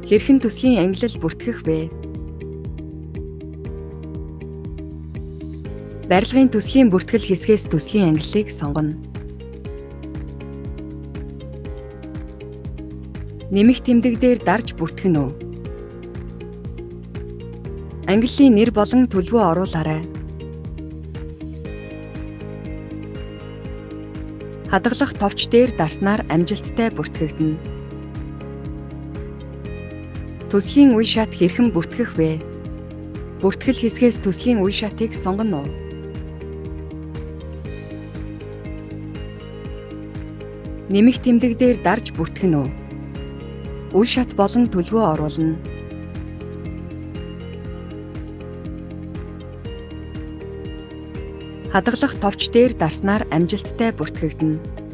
Хэрхэн төслийн ангилал бүртгэх вэ? Барилгын төслийн бүртгэл хэсгээс төслийн ангиллыг сонгоно. Нэмэх тэмдэг дээр дарж бүртгэн үү? Ангиллын нэр болон төлөвөө оруулаарай. Хадгалах товч дээр дарснаар амжилттай бүртгэгдэнэ. Төслийн үе шат хэрхэн бүртгэх вэ? Бүртгэл хэсгээс төслийн үе шатыг сонгоно уу? Нэмэх тэмдэг дээр дарж бүртгэн үү? Үе шат болон төлөвөө оруулна. Хадгалах товч дээр дарснаар амжилттай бүртгэгдэнэ.